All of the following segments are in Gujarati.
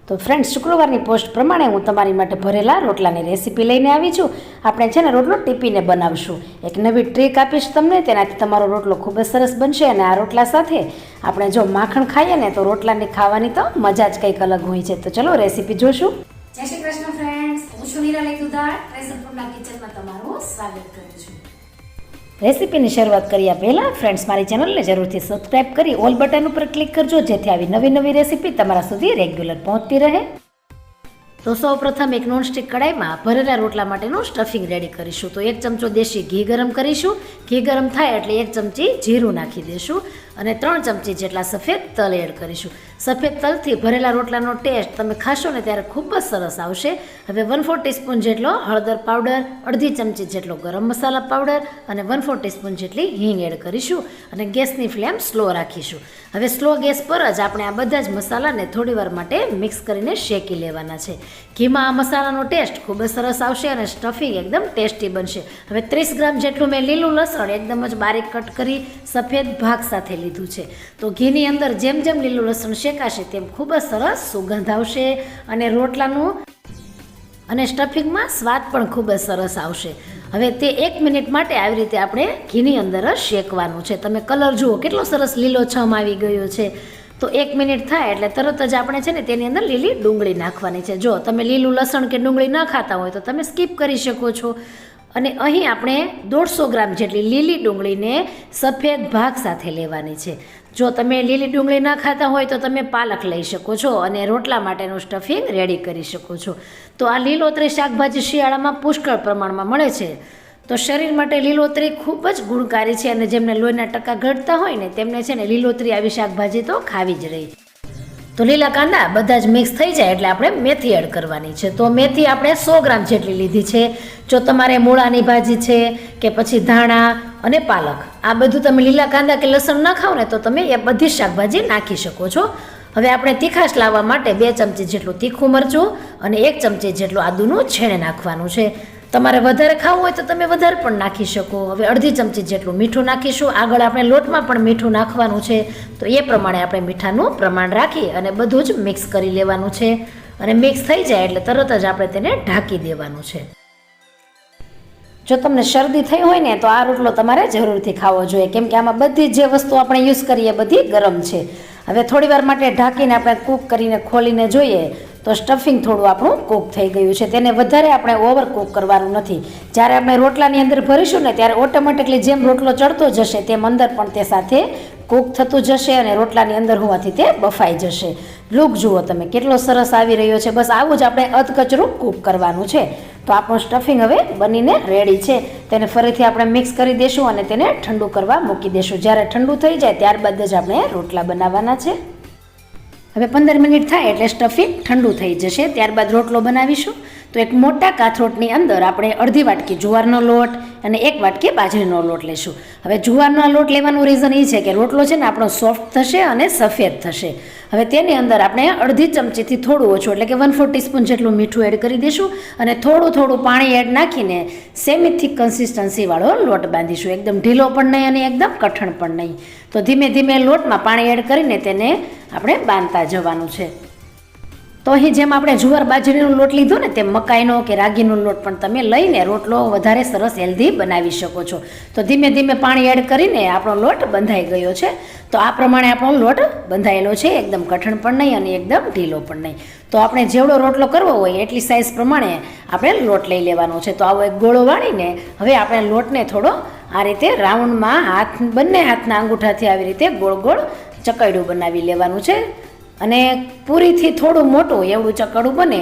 તો ફ્રેન્ડ્સ, શુક્રવારની પોસ્ટ પ્રમાણે હું તમારી માટે ભરેલા રોટલાની રેસીપી લઈને આવી છું. આપણે છે ને રોટલો ટીપીને બનાવશું. એક નવી ટ્રીક આપીશ તમને, તેનાથી તમારો રોટલો ખૂબ જ સરસ બનશે. અને આ રોટલા સાથે આપણે જો માખણ ખાઈએ ને તો રોટલાની ખાવાની તો મજા જ કંઈક અલગ હોય છે. તો ચલો રેસીપી જોશું. જય શ્રી કૃષ્ણ ફ્રેન્ડ્સ, હું છું નિરાલી દુધાળ, ટ્રેઝર ફૂડના કિચનમાં તમારું સ્વાગત કરું છું. રેસીપીની શરૂઆત કર્યા પહેલાં ફ્રેન્ડ્સ, મારી ચેનલને જરૂરથી સબસ્ક્રાઈબ કરી ઓલ બટન ઉપર ક્લિક કરજો, જેથી આવી નવી રેસીપી તમારા સુધી રેગ્યુલર પહોંચતી રહે. તો સૌ પ્રથમ એક નોનસ્ટિક કડાઈમાં ભરેલા રોટલા માટેનું સ્ટફિંગ રેડી કરીશું. તો 1 ચમચો દેશી ઘી ગરમ કરીશું. ઘી ગરમ થાય એટલે 1 ચમચી જીરું નાખી દઈશું અને 3 ચમચી જેટલા સફેદ તલ એડ કરીશું. સફેદ તલથી ભરેલા રોટલાનો ટેસ્ટ તમે ખાશો ને ત્યારે ખૂબ જ સરસ આવશે. હવે 1/4 ટીસ્પૂન જેટલો હળદર પાવડર, અડધી ચમચી જેટલો ગરમ મસાલા પાવડર અને 1/4 ટીસ્પૂન જેટલી હિંગ એડ કરીશું અને ગેસની ફ્લેમ સ્લો રાખીશું. હવે સ્લો ગેસ પર જ આપણે આ બધા જ મસાલાને થોડીવાર માટે મિક્સ કરીને શેકી લેવાના છે. ઘીમાં આ મસાલાનો ટેસ્ટ ખૂબ જ સરસ આવશે અને સ્ટફિંગ એકદમ ટેસ્ટી બનશે. હવે 30 ગ્રામ જેટલું મેં લીલું લસણ એકદમ જ બારીક કટ કરી સફેદ ભાગ સાથે લીધું છે. તો ઘીની અંદર જેમ જેમ લીલું લસણ શેકાશે તેમ ખૂબ જ સરસ સુગંધ આવશે અને રોટલાનું અને સ્ટફિંગમાં સ્વાદ પણ ખૂબ જ સરસ આવશે. હવે તે 1 મિનિટ માટે આવી રીતે આપણે ઘીની અંદર જ શેકવાનું છે. તમે કલર જુઓ કેટલો સરસ લીલોછમ આવી ગયો છે. તો 1 મિનિટ થાય એટલે તરત જ આપણે છે ને તેની અંદર લીલી ડુંગળી નાખવાની છે. જો તમે લીલું લસણ કે ડુંગળી ન ખાતા હોય તો તમે સ્કીપ કરી શકો છો. અને અહીં આપણે 150 ગ્રામ જેટલી લીલી ડુંગળીને સફેદ ભાગ સાથે લેવાની છે. જો તમે લીલી ડુંગળી ન ખાતા હોય તો તમે પાલક લઈ શકો છો અને રોટલા માટેનું સ્ટફિંગ રેડી કરી શકો છો. તો આ લીલોતરી શાકભાજી શિયાળામાં પુષ્કળ પ્રમાણમાં મળે છે. તો શરીર માટે લીલોતરી ખૂબ જ ગુણકારી છે અને જેમને લોહીના ટકા ઘટતા હોય ને તેમને છે ને લીલોતરી આવી શાકભાજી તો ખાવી જ રહી. તો લીલા કાંદા બધા જ મિક્સ થઈ જાય એટલે આપણે મેથી એડ કરવાની છે. તો મેથી આપણે 100 ગ્રામ જેટલી લીધી છે. જો તમારે મૂળાની ભાજી છે કે પછી ધાણા અને પાલક, આ બધું તમે લીલા કાંદા કે લસણ ના ખાઓ ને તો તમે એ બધી શાકભાજી નાખી શકો છો. હવે આપણે તીખાશ લાવવા માટે 2 ચમચી જેટલું તીખું મરચું અને 1 ચમચી જેટલું આદુનું છેણે નાખવાનું છે. તમારે વધારે ખાવું હોય તો તમે વધારે પણ નાખી શકો. હવે અડધી ચમચી જેટલું મીઠું નાખીશું. આગળ આપણે લોટમાં પણ મીઠું નાખવાનું છે, તો એ પ્રમાણે આપણે મીઠાનું પ્રમાણ રાખી અને બધું જ મિક્સ કરી લેવાનું છે. અને મિક્સ થઈ જાય એટલે તરત જ આપણે તેને ઢાંકી દેવાનું છે. જો તમને શરદી થઈ હોય ને તો આ રોટલો તમારે જરૂરથી ખાવો જોઈએ, કેમ કે આમાં બધી જે વસ્તુ આપણે યુઝ કરીએ બધી ગરમ છે. હવે થોડીવાર માટે ઢાંકીને આપણે કૂક કરીને ખોલીને જોઈએ તો સ્ટફિંગ થોડું આપણું કૂક થઈ ગયું છે. તેને વધારે આપણે ઓવર કૂક કરવાનું નથી. જ્યારે આપણે રોટલાની અંદર ભરીશું ને ત્યારે ઓટોમેટિકલી જેમ રોટલો ચડતો જશે તેમ અંદર પણ તે સાથે કૂક થતું જશે અને રોટલાની અંદર હોવાથી તે બફાઈ જશે. લુક જુઓ તમે કેટલો સરસ આવી રહ્યો છે. બસ આવું જ આપણે અધકચરું કૂક કરવાનું છે. તો આપણું સ્ટફિંગ હવે બનીને રેડી છે. તેને ફરીથી આપણે મિક્સ કરી દઈશું અને તેને ઠંડુ કરવા મૂકી દઈશું. જ્યારે ઠંડુ થઈ જાય ત્યારબાદ જ આપણે રોટલા બનાવવાના છે. હવે 15 મિનિટ થાય એટલે સ્ટફિંગ ઠંડુ થઈ જશે. ત્યારબાદ રોટલો બનાવીશું. તો એક મોટા કાથરોટની અંદર આપણે અડધી વાટકી જુવારનો લોટ અને 1 વાટકી બાજરીનો લોટ લઈશું. હવે જુવારનો લોટ લેવાનું રીઝન એ છે કે રોટલો છે ને આપણો સોફ્ટ થશે અને સફેદ થશે. હવે તેની અંદર આપણે અડધી ચમચીથી થોડું ઓછું એટલે કે 1/4 ટીસ્પૂન જેટલું મીઠું એડ કરી દઈશું અને થોડું પાણી એડ નાખીને સેમી થીક કન્સિસ્ટન્સીવાળો લોટ બાંધીશું. એકદમ ઢીલો પણ નહીં અને એકદમ કઠણ પણ નહીં. તો ધીમે ધીમે લોટમાં પાણી એડ કરીને તેને આપણે બાંધતા જવાનું છે. તો અહીં જેમ આપણે જુવાર બાજરીનો લોટ લીધો ને તેમ મકાઈનો કે રાગીનો લોટ પણ તમે લઈને રોટલો વધારે સરસ હેલ્ધી બનાવી શકો છો. તો ધીમે ધીમે પાણી એડ કરીને આપણો લોટ બંધાઈ ગયો છે. તો આ પ્રમાણે આપણો લોટ બંધાયેલો છે, એકદમ કઠણ પણ નહીં અને એકદમ ઢીલો પણ નહીં. તો આપણે જેવડો રોટલો કરવો હોય એટલી સાઇઝ પ્રમાણે આપણે લોટ લઈ લેવાનો છે. તો આવો એક ગોળો વાળીને હવે આપણે લોટને થોડો આ રીતે રાઉન્ડમાં બંને હાથના અંગૂઠાથી આવી રીતે ગોળ ગોળ ચકરડું બનાવી લેવાનું છે. અને પૂરીથી થોડું મોટું એવું ચકરડું બને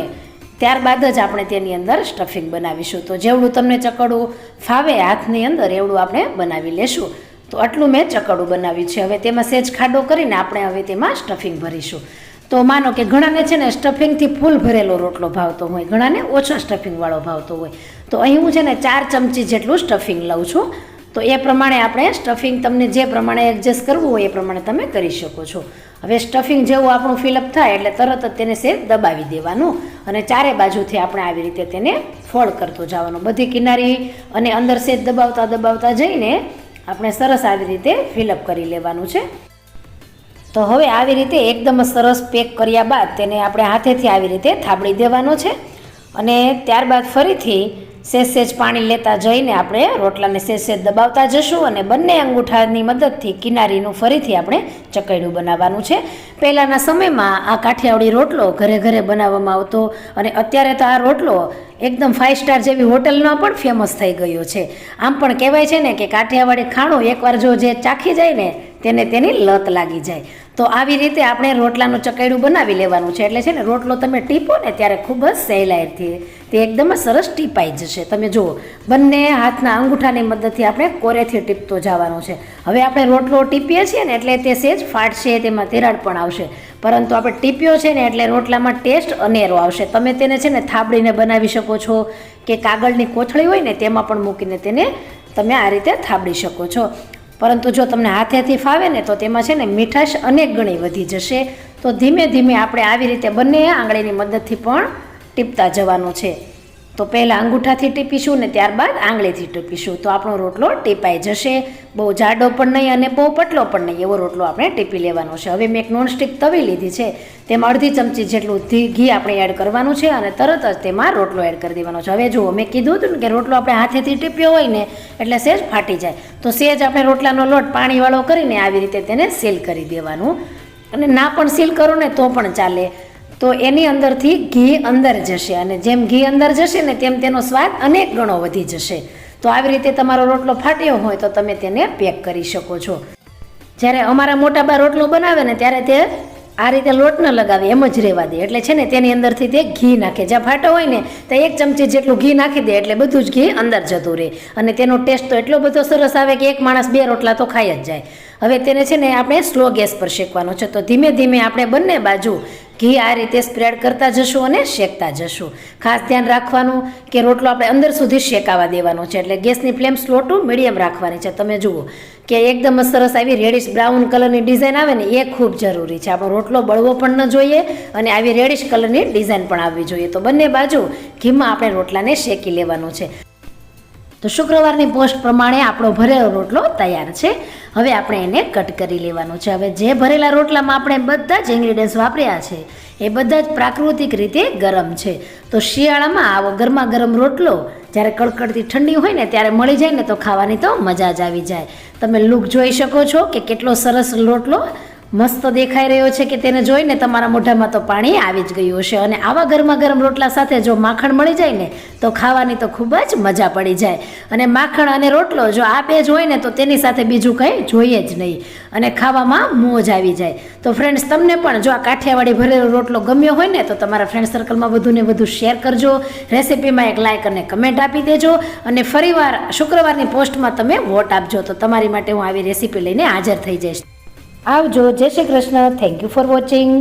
ત્યારબાદ જ આપણે તેની અંદર સ્ટફિંગ બનાવીશું. તો જેવડું તમને ચકરડું ફાવે હાથની અંદર એવડું આપણે બનાવી લેશું. તો આટલું મેં ચકરડું બનાવ્યું છે. હવે તેમાં સહેજ ખાડો કરીને આપણે હવે તેમાં સ્ટફિંગ ભરીશું. તો માનો કે ઘણાને છે ને સ્ટફિંગથી ફૂલ ભરેલો રોટલો ભાવતો હોય, ઘણાને ઓછો સ્ટફિંગવાળો ભાવતો હોય. તો અહીં હું છે ને 4 ચમચી જેટલું સ્ટફિંગ લઉં છું. તો એ પ્રમાણે આપણે સ્ટફિંગ તમને જે પ્રમાણે એડજસ્ટ કરવું હોય એ પ્રમાણે તમે કરી શકો છો. હવે સ્ટફિંગ જેવું આપણું ફિલઅપ થાય એટલે તરત જ તેને સહેજ દબાવી દેવાનું અને ચારે બાજુથી આપણે આવી રીતે તેને ફોલ્ડ કરતો જવાનું. બધી કિનારી અને અંદર સહેજ દબાવતા જઈને આપણે સરસ આવી રીતે ફિલઅપ કરી લેવાનું છે. તો હવે આવી રીતે એકદમ સરસ પેક કર્યા બાદ તેને આપણે હાથેથી આવી રીતે થાબડી દેવાનો છે અને ત્યારબાદ ફરીથી સેજ પાણી લેતા જઈને આપણે રોટલાને સેજ દબાવતા જશું અને બંને અંગૂઠાની મદદથી કિનારીનું ફરીથી આપણે ચકૈડું બનાવવાનું છે. પહેલાંના સમયમાં આ કાઠિયાવાડી રોટલો ઘરે ઘરે બનાવવામાં આવતો અને અત્યારે તો આ રોટલો એકદમ 5 સ્ટાર જેવી હોટલમાં પણ ફેમસ થઈ ગયો છે. આમ પણ કહેવાય છે ને કે કાઠિયાવાડી ખાણું એકવાર જો જે ચાખી જાય ને તેને તેની લત લાગી જાય. તો આવી રીતે આપણે રોટલાનું ચકૈડું બનાવી લેવાનું છે. એટલે છે ને રોટલો તમે ટીપો ને ત્યારે ખૂબ જ સહેલાઈથી તે એકદમ સરસ ટીપાઈ જશે. તમે જુઓ, બંને હાથના અંગૂઠાની મદદથી આપણે કોરેથી ટીપતો જવાનું છે. હવે આપણે રોટલો ટીપીએ છીએ ને એટલે તે સેજ ફાટશે, તેમાં તિરાડ પણ આવશે, પરંતુ આપણે ટીપ્યો છે ને એટલે રોટલામાં ટેસ્ટ અનેરો આવશે. તમે તેને છે ને થાબડીને બનાવી શકો છો કે કાગળની કોથળી હોય ને તેમાં પણ મૂકીને તેને તમે આ રીતે થાબડી શકો છો. પરંતુ જો તમને હાથેથી ફાવે ને તો તેમાં છે ને મીઠાશ અનેક ગણી વધી જશે. તો ધીમે ધીમે આપણે આવી રીતે બંને આંગળીની મદદથી પણ ટીપતા જવાનું છે. તો પહેલાં અંગૂઠાથી ટીપીશું ને ત્યારબાદ આંગળીથી ટીપીશું તો આપણો રોટલો ટીપાઈ જશે. બહુ જાડો પણ નહીં અને બહુ પતલો પણ નહીં, એવો રોટલો આપણે ટીપી લેવાનો છે. હવે મેં એક નોનસ્ટિક તવી લીધી છે, તેમાં અડધી ચમચી જેટલું ઘી આપણે એડ કરવાનું છે અને તરત જ તેમાં રોટલો એડ કરી દેવાનો છે. હવે જુઓ, મેં કીધું હતું ને કે રોટલો આપણે હાથેથી ટીપ્યો હોય ને એટલે સેજ ફાટી જાય. તો સેજ આપણે રોટલાનો લોટ પાણીવાળો કરીને આવી રીતે તેને સીલ કરી દેવાનું. અને ના પણ સીલ કરો ને તો પણ ચાલે. તો એની અંદરથી ઘી અંદર જશે અને જેમ ઘી અંદર જશે ને તેમ તેનો સ્વાદ અનેક ગણો વધી જશે. તો આવી રીતે તમારો રોટલો ફાટ્યો હોય તો તમે તેને પેક કરી શકો છો. જ્યારે અમારા મોટા બા રોટલો બનાવે ને ત્યારે તે આ રીતે લોટ ન લગાવે, એમ જ રહેવા દે. એટલે છે ને તેની અંદરથી તે ઘી નાખે. જ્યાં ફાટો હોય ને તો 1 ચમચી જેટલું ઘી નાખી દે એટલે બધું જ ઘી અંદર જતું રહે અને તેનો ટેસ્ટ તો એટલો બધો સરસ આવે કે એક માણસ 2 રોટલા તો ખાઈ જ જાય. હવે તેને છે ને આપણે સ્લો ગેસ પર શેકવાનો છે. તો ધીમે ધીમે આપણે બંને બાજુ ઘી આ રીતે સ્પ્રેડ કરતા જશું અને શેકતા જશું. ખાસ ધ્યાન રાખવાનું કે રોટલો આપણે અંદર સુધી શેકાવા દેવાનો છે. એટલે ગેસની ફ્લેમ સ્લો ટુ મીડિયમ રાખવાની છે. તમે જુઓ કે એકદમ સરસ આવી રેડિશ બ્રાઉન કલરની ડિઝાઇન આવે ને એ ખૂબ જરૂરી છે. આપણો રોટલો બળવો પણ ન જોઈએ અને આવી રેડિશ કલરની ડિઝાઇન પણ આવવી જોઈએ. તો બંને બાજુ ઘીમાં આપણે રોટલાને શેકી લેવાનું છે. તો શુક્રવારની પોસ્ટ પ્રમાણે આપણો ભરેલો રોટલો તૈયાર છે. હવે આપણે એને કટ કરી લેવાનો છે. હવે જે ભરેલા રોટલામાં આપણે બધા જ ઇન્ગ્રીડિયન્ટ્સ વાપર્યા છે એ બધા જ પ્રાકૃતિક રીતે ગરમ છે. તો શિયાળામાં આવો ગરમા ગરમ રોટલો જ્યારે કડકડતી ઠંડી હોય ને ત્યારે મળી જાય ને તો ખાવાની તો મજા જ આવી જાય. તમે લુક જોઈ શકો છો કે કેટલો સરસ રોટલો મસ્ત દેખાઈ રહ્યો છે કે તેને જોઈને તમારા મોઢામાં તો પાણી આવી જ ગયું હશે. અને આવા ગરમા ગરમ રોટલા સાથે જો માખણ મળી જાય ને તો ખાવાની તો ખૂબ જ મજા પડી જાય. અને માખણ અને રોટલો જો આ બે જ હોય ને તો તેની સાથે બીજું કંઈ જોઈએ જ નહીં અને ખાવામાં મોજ આવી જાય. તો ફ્રેન્ડ્સ, તમને પણ જો આ કાઠિયાવાડી ભરેલો રોટલો ગમ્યો હોય ને તો તમારા ફ્રેન્ડ સર્કલમાં વધુને વધુ શેર કરજો. રેસિપીમાં એક લાઇક અને કમેન્ટ આપી દેજો અને ફરીવાર શુક્રવારની પોસ્ટમાં તમે વોટ આપજો તો તમારી માટે હું આવી રેસિપી લઈને હાજર થઈ જઈશ. આવજો. જય Shri Krishna. Thank you for watching.